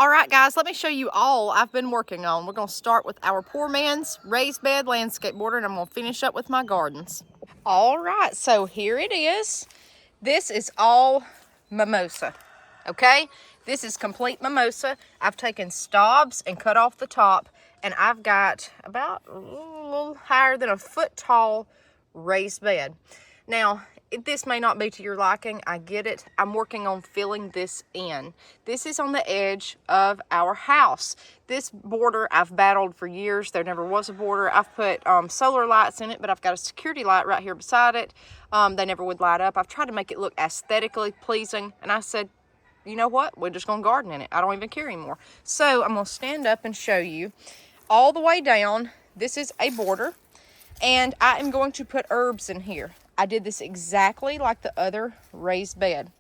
All right, guys, let me show you all I've been working on. We're going to start with our poor man's raised bed landscape border, and I'm going to finish up with my gardens. All right, so here it is. This is all mimosa, okay? This is complete mimosa. I've taken stobs and cut off the top, and I've got about a little higher than a foot tall raised bed. Now, this may not be to your liking, I get it. I'm working on filling this in. This is on the edge of our house. This border I've battled for years. There never was a border. I've put solar lights in it, but I've got a security light right here beside it. They never would light up. I've tried to make it look aesthetically pleasing, and I said, you know what? We're just gonna garden in it. I don't even care anymore. So I'm gonna stand up and show you all the way down. This is a border, and I am going to put herbs in here. I did this exactly like the other raised bed.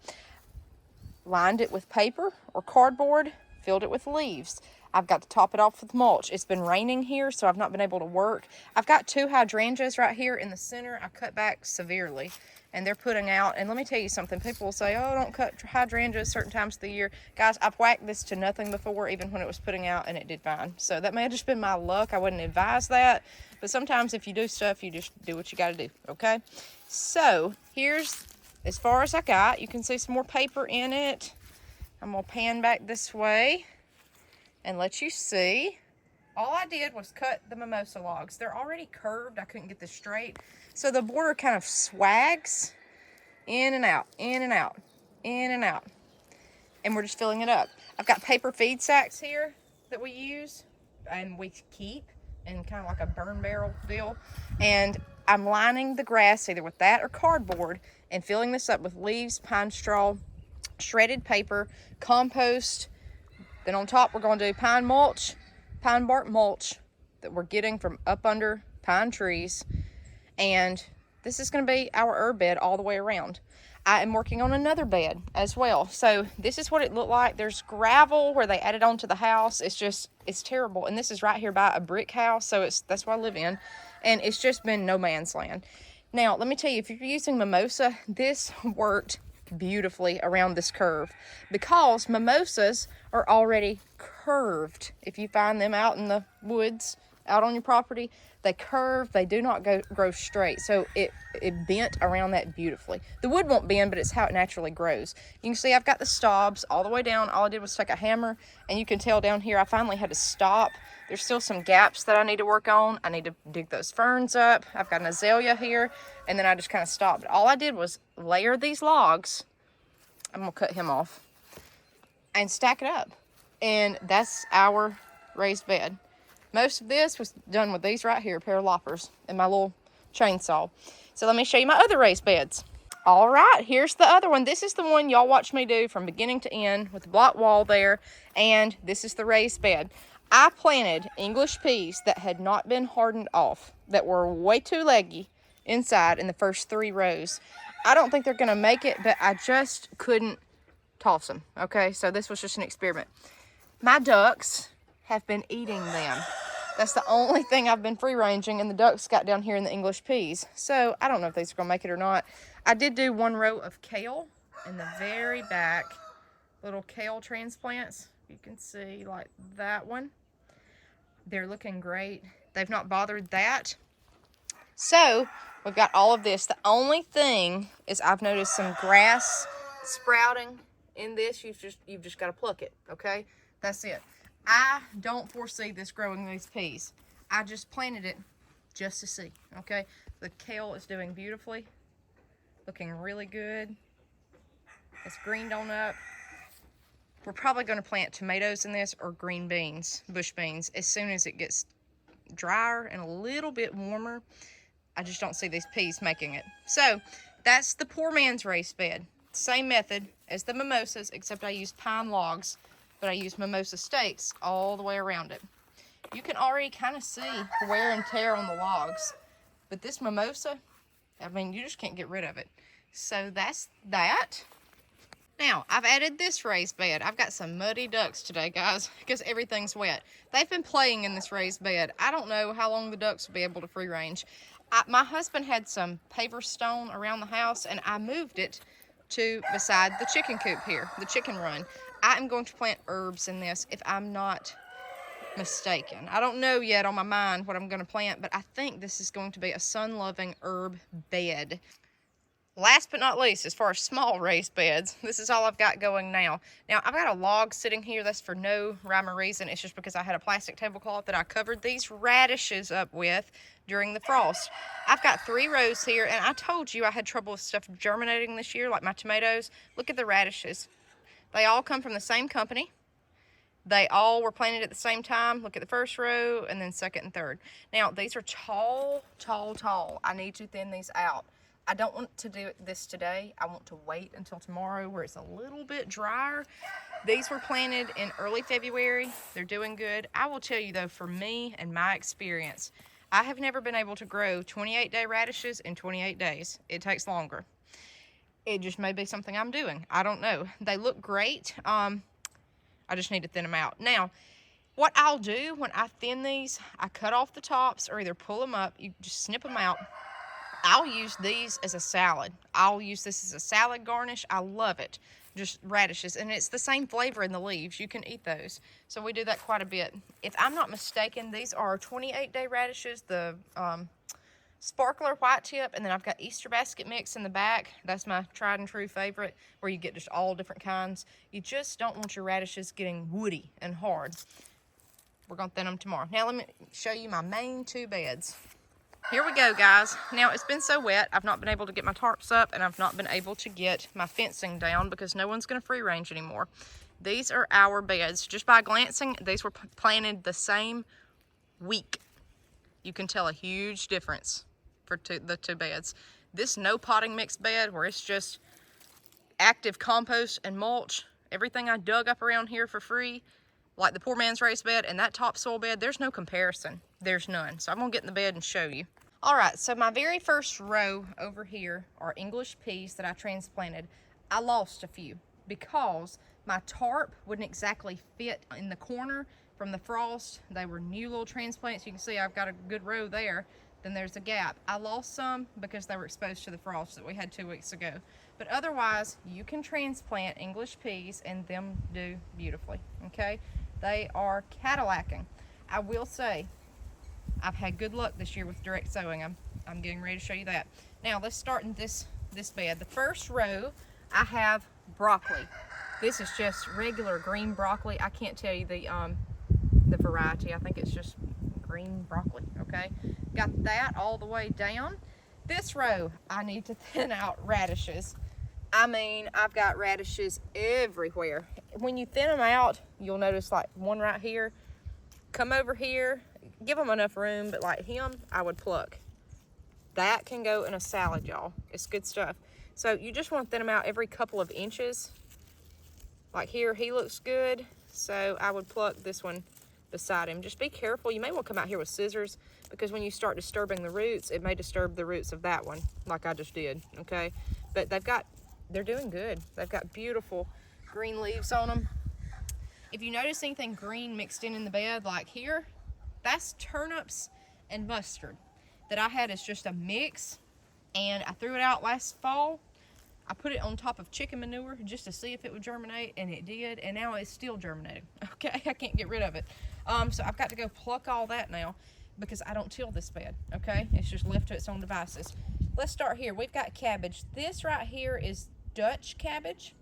Lined it with paper or cardboard, filled it with leaves. I've got to top it off with mulch. It's been raining here, so I've not been able to work. I've got 2 hydrangeas right here in the center. I cut back severely, and they're putting out. And let me tell you something. People will say, oh, don't cut hydrangeas certain times of the year. Guys, I've whacked this to nothing before, even when it was putting out, and it did fine. So that may have just been my luck. I wouldn't advise that. But sometimes if you do stuff, you just do what you got to do, okay? So here's as far as I got. You can see some more paper in it. I'm going to pan back this way and let you see. All I did was cut the mimosa logs. They're already curved. I couldn't get this straight. So the border kind of swags in and out, in and out, in and out. And we're just filling it up. I've got paper feed sacks here that we use and we keep in kind of like a burn barrel deal. And I'm lining the grass either with that or cardboard and filling this up with leaves, pine straw, shredded paper, compost. Then on top, we're going to do pine mulch, pine bark mulch that we're getting from up under pine trees. And this is going to be our herb bed all the way around. I am working on another bed as well. So this is what it looked like. There's gravel where they added on to the house. It's terrible. And this is right here by a brick house. So that's what I live in. And it's just been no man's land. Now, let me tell you, if you're using mimosa, this worked beautifully around this curve because mimosas are already curved. If you find them out in the woods, out on your property, they curve, they do not grow straight. So it bent around that beautifully. The wood won't bend, but it's how it naturally grows. You can see I've got the stobs all the way down. All I did was take a hammer, and you can tell down here I finally had to stop. There's still some gaps that I need to work on. I need to dig those ferns up. I've got an azalea here, and then I just kind of stopped. But all I did was layer these logs. I'm gonna cut him off and stack it up. And that's our raised bed. Most of this was done with these right here, a pair of loppers, and my little chainsaw. So let me show you my other raised beds. All right, here's the other one. This is the one y'all watched me do from beginning to end with the block wall there, and this is the raised bed. I planted English peas that had not been hardened off, that were way too leggy inside in the first 3 rows. I don't think they're gonna make it, but I just couldn't toss them, okay? So this was just an experiment. My ducks have been eating them. That's the only thing I've been free ranging, and the ducks got down here in the English peas. So I don't know if these are gonna make it or not. I did do 1 row of kale in the very back, little kale transplants. You can see like that one. They're looking great. They've not bothered that. So we've got all of this. The only thing is I've noticed some grass sprouting in this. You've just got to pluck it, okay? That's it. I don't foresee this growing these peas. I just planted it just to see, okay? The kale is doing beautifully, looking really good. It's greened on up. We're probably going to plant tomatoes in this or green beans, bush beans, as soon as it gets drier and a little bit warmer. I just don't see these peas making it. So that's the poor man's raised bed. Same method as the mimosas, except I use pine logs, but I use mimosa stakes all the way around it. You can already kind of see the wear and tear on the logs, but this mimosa, I mean, you just can't get rid of it. So that's that. Now, I've added this raised bed. I've got some muddy ducks today, guys, because everything's wet. They've been playing in this raised bed. I don't know how long the ducks will be able to free range. My husband had some paver stone around the house, and I moved it to beside the chicken coop here, the chicken run. I am going to plant herbs in this if I'm not mistaken. I don't know yet on my mind what I'm going to plant, but I think this is going to be a sun-loving herb bed. Last but not least, as far as small raised beds, this is all I've got going now. Now, I've got a log sitting here that's for no rhyme or reason. It's just because I had a plastic tablecloth that I covered these radishes up with during the frost. I've got 3 rows here, and I told you I had trouble with stuff germinating this year, like my tomatoes. Look at the radishes. They all come from the same company. They all were planted at the same time. Look at the first row, and then second and third. Now, these are tall, tall, tall. I need to thin these out. I don't want to do this today. I want to wait until tomorrow where it's a little bit drier. These were planted in early February. They're doing good. I will tell you though, for me and my experience, I have never been able to grow 28-day radishes in 28 days. It takes longer. It just may be something I'm doing. I don't know. They look great. I just need to thin them out. Now, what I'll do when I thin these, I cut off the tops or either pull them up. You just snip them out. I'll use these as a salad. I'll use this as a salad garnish. I love it. Just radishes. And it's the same flavor in the leaves. You can eat those. So we do that quite a bit. If I'm not mistaken, these are 28-day radishes. The sparkler white tip. And then I've got Easter basket mix in the back. That's my tried and true favorite, where you get just all different kinds. You just don't want your radishes getting woody and hard. We're going to thin them tomorrow. Now let me show you my main 2 beds. Here we go, guys. Now, it's been so wet, I've not been able to get my tarps up, and I've not been able to get my fencing down because no one's going to free range anymore. These are our beds. Just by glancing, these were planted the same week. You can tell a huge difference for the 2 beds. This no potting mix bed, where it's just active compost and mulch, everything I dug up around here for free, like the poor man's raised bed and that topsoil bed, there's no comparison. There's none. So I'm gonna get in the bed and show you. All right, so my very first row over here are English peas that I transplanted. I lost a few because my tarp wouldn't exactly fit in the corner from the frost. They were new little transplants. You can see I've got a good row there. Then there's a gap. I lost some because they were exposed to the frost that we had 2 weeks ago. But otherwise, you can transplant English peas and them do beautifully, okay? They are Cadillacing. I will say, I've had good luck this year with direct sowing. I'm getting ready to show you that. Now, let's start in this bed. The first row, I have broccoli. This is just regular green broccoli. I can't tell you the variety. I think it's just green broccoli, okay? Got that all the way down. This row, I need to thin out radishes. I mean, I've got radishes everywhere. When you thin them out, you'll notice like one right here. Come over here, give them enough room, but like him, I would pluck. That can go in a salad, y'all. It's good stuff. So you just want to thin them out every couple of inches. Like here, he looks good. So I would pluck this one beside him. Just be careful. You may want to come out here with scissors, because when you start disturbing the roots, it may disturb the roots of that one, like I just did, okay? But they're doing good. They've got beautiful green leaves on them. If you notice anything green mixed in the bed, like here, that's turnips and mustard that I had as just a mix, and I threw it out last fall. I put it on top of chicken manure just to see if it would germinate, and it did, and now it's still germinating, okay? I can't get rid of it. So I've got to go pluck all that now because I don't till this bed, okay? It's just left to its own devices. Let's start here. We've got cabbage. This right here is Dutch cabbage,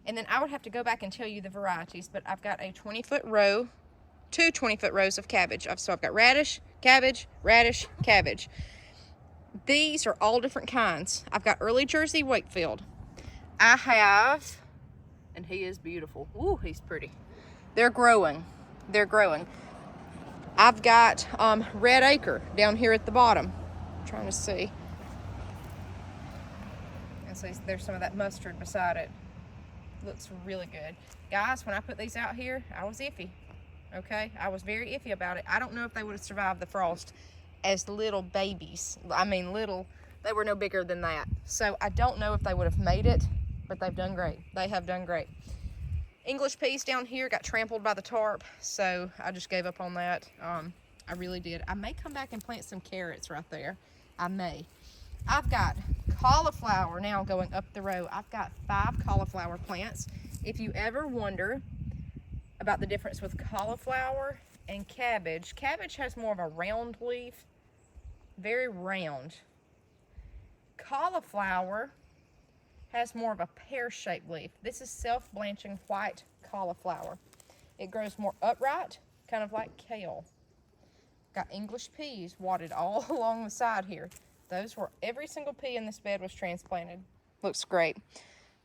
and then I would have to go back and tell you the varieties, but I've got a 20-foot row, 2 20-foot rows of cabbage. So I've got radish, cabbage, radish, cabbage. These are all different kinds. I've got early Jersey Wakefield. I have, and he is beautiful. Ooh, he's pretty. They're growing. They're growing. I've got Red Acre down here at the bottom. I'm trying to see. And so there's some of that mustard beside it. Looks really good. Guys, when I put these out here, I was iffy. Okay? I was very iffy about it. I don't know if they would have survived the frost as little babies. I mean, they were no bigger than that. So I don't know if they would have made it, but they've done great. They have done great. English peas down here got trampled by the tarp, so I just gave up on that. I really did. I may come back and plant some carrots right there. I may. I've got cauliflower now going up the row. I've got 5 cauliflower plants. If you ever wonder about the difference with cauliflower and cabbage, cabbage has more of a round leaf, very round. Cauliflower has more of a pear-shaped leaf. This is self-blanching white cauliflower. It grows more upright, kind of like kale. Got English peas wadded all along the side here. Those were, every single pea in this bed was transplanted. Looks great.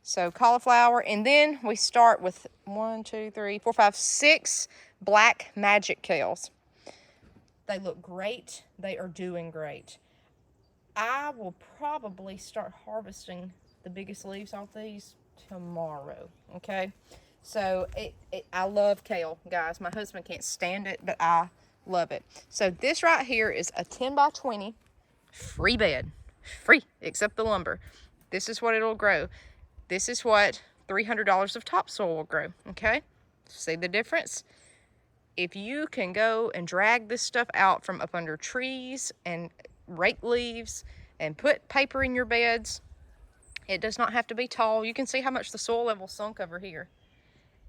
So cauliflower, and then we start with 1, 2, 3, 4, 5, 6 black magic kales. They look great. They are doing great. I will probably start harvesting the biggest leaves off these tomorrow, okay? So I love kale, guys. My husband can't stand it, but I love it. So this right here is a 10 by 20 free bed. Free, except the lumber. This is what it'll grow. This is what $300 of topsoil will grow, okay? See the difference? If you can go and drag this stuff out from up under trees and rake leaves and put paper in your beds, it does not have to be tall. You can see how much the soil level sunk over here.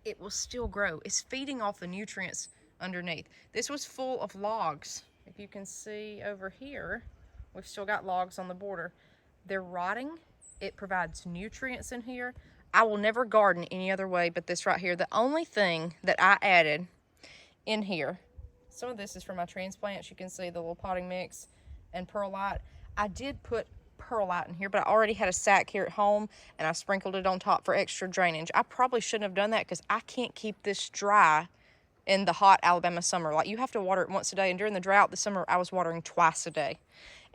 It will still grow. It's feeding off the nutrients underneath. This was full of logs. If you can see over here, we've still got logs on the border. They're rotting. It provides nutrients in here. I will never garden any other way but this right here. The only thing that I added in here, some of this is from my transplants. You can see the little potting mix and perlite. I did put perlite in here, but I already had a sack here at home and I sprinkled it on top for extra drainage. I probably shouldn't have done that because I can't keep this dry in the hot Alabama summer. Like, you have to water it once a day, and during the drought this summer I was watering twice a day.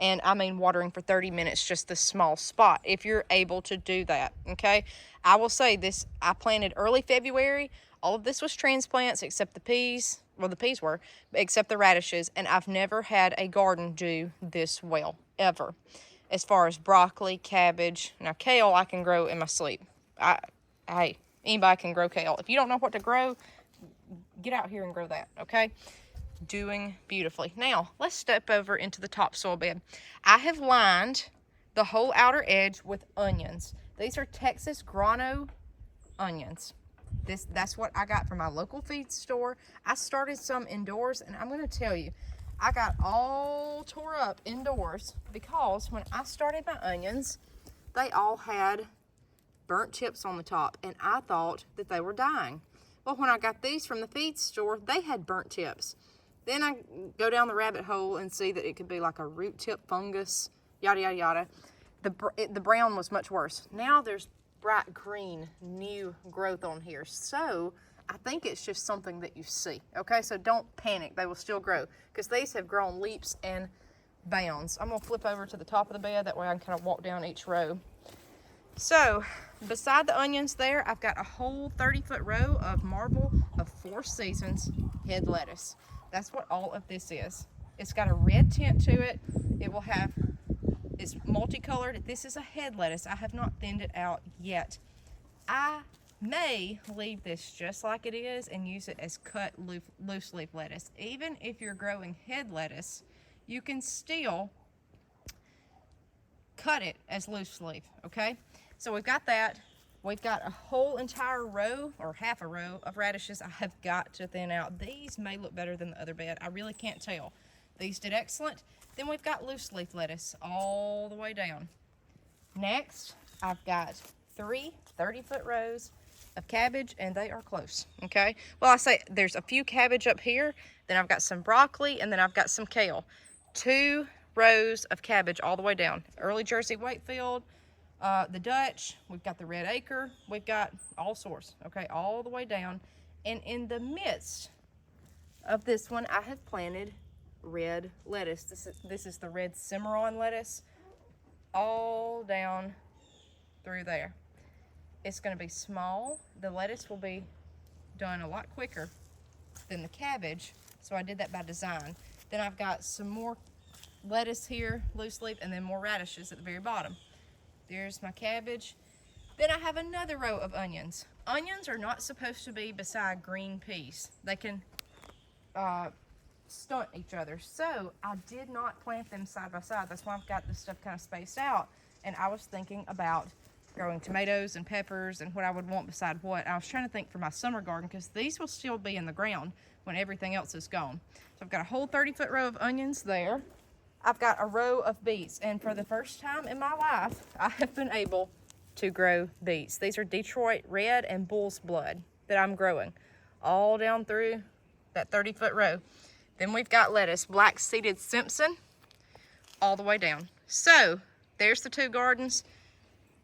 And I mean watering for 30 minutes, just this small spot, if you're able to do that, okay? I will say this, I planted early February. All of this was transplants except the peas. Well, the peas were, except the radishes. And I've never had a garden do this well, ever. As far as broccoli, cabbage. Now, kale I can grow in my sleep. Hey, anybody can grow kale. If you don't know what to grow, get out here and grow that, okay? Doing beautifully. Now, let's step over into the topsoil bed. I have lined the whole outer edge with onions. These are Texas grano onions. That's what I got from my local feed store. I started some indoors, and I'm going to tell you, I got all tore up indoors because when I started my onions, they all had burnt tips on the top, and I thought that they were dying. Well, when I got these from the feed store, they had burnt tips. Then I go down the rabbit hole and see that it could be like a root tip fungus, yada, yada, yada. The brown was much worse. Now there's bright green new growth on here. So I think it's just something that you see, okay? So don't panic. They will still grow because these have grown leaps and bounds. I'm going to flip over to the top of the bed. That way I can kind of walk down each row. So beside the onions there, I've got a whole 30-foot row of marble of 4 seasons head lettuce. That's what all of this is. It's got a red tint to it. It's multicolored. This is a head lettuce. I have not thinned it out yet. I may leave this just like it is and use it as cut loose leaf lettuce. Even if you're growing head lettuce, you can still cut it as loose leaf, okay? So we've got that. We've got a whole entire row, or half a row, of radishes I have got to thin out. These may look better than the other bed. I really can't tell. These did excellent. Then we've got loose leaf lettuce all the way down. Next, I've got 3 30-foot rows of cabbage, and they are close, okay? Well, I say there's a few cabbage up here, then I've got some broccoli, and then I've got some kale. 2 rows of cabbage all the way down. Early Jersey Wakefield, the Dutch, we've got the Red Acre, we've got all sorts, okay, all the way down. And in the midst of this one, I have planted red lettuce. This is the red Cimarron lettuce, all down through there. It's going to be small. The lettuce will be done a lot quicker than the cabbage, so I did that by design. Then I've got some more lettuce here, loose leaf, and then more radishes at the very bottom. There's my cabbage. Then I have another row of onions. Onions are not supposed to be beside green peas. They can stunt each other. So I did not plant them side by side. That's why I've got this stuff kind of spaced out. And I was thinking about growing tomatoes and peppers and what I would want beside what. I was trying to think for my summer garden because these will still be in the ground when everything else is gone. So I've got a whole 30-foot row of onions there. I've got a row of beets, and for the first time in my life, I have been able to grow beets. These are Detroit Red and Bull's Blood that I'm growing all down through that 30-foot row. Then we've got lettuce, black seeded Simpson, all the way down. So there's the two gardens.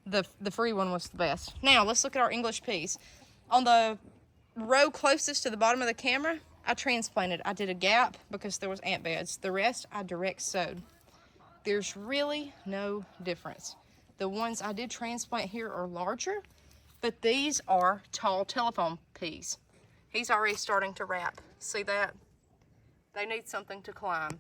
The free one was the best. Now let's look at our English peas. On the row closest to the bottom of the camera, I transplanted. I did a gap because there was ant beds. The rest I direct sowed. There's really no difference. The ones I did transplant here are larger, but these are tall telephone peas. He's already starting to wrap. See that? They need something to climb.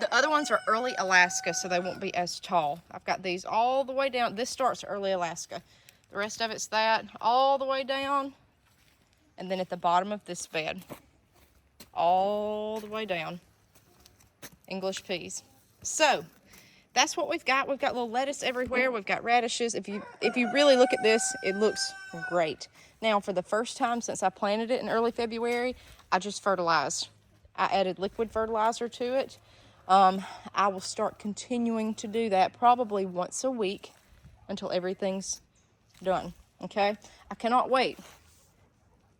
The other ones are early Alaska, so they won't be as tall. I've got these all the way down. This starts early Alaska. The rest of it's that all the way down. And then at the bottom of this bed, all the way down, English peas. So that's what we've got. We've got little lettuce everywhere. We've got radishes. If you really look at this, it looks great. Now, for the first time since I planted it in early February, I just fertilized. I added liquid fertilizer to it. I will start continuing to do that probably once a week until everything's done. Okay? I cannot wait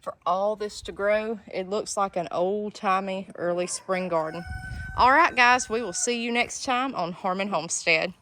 for all this to grow. It looks like an old-timey early spring garden. All right, guys, we will see you next time on Harmon Homestead.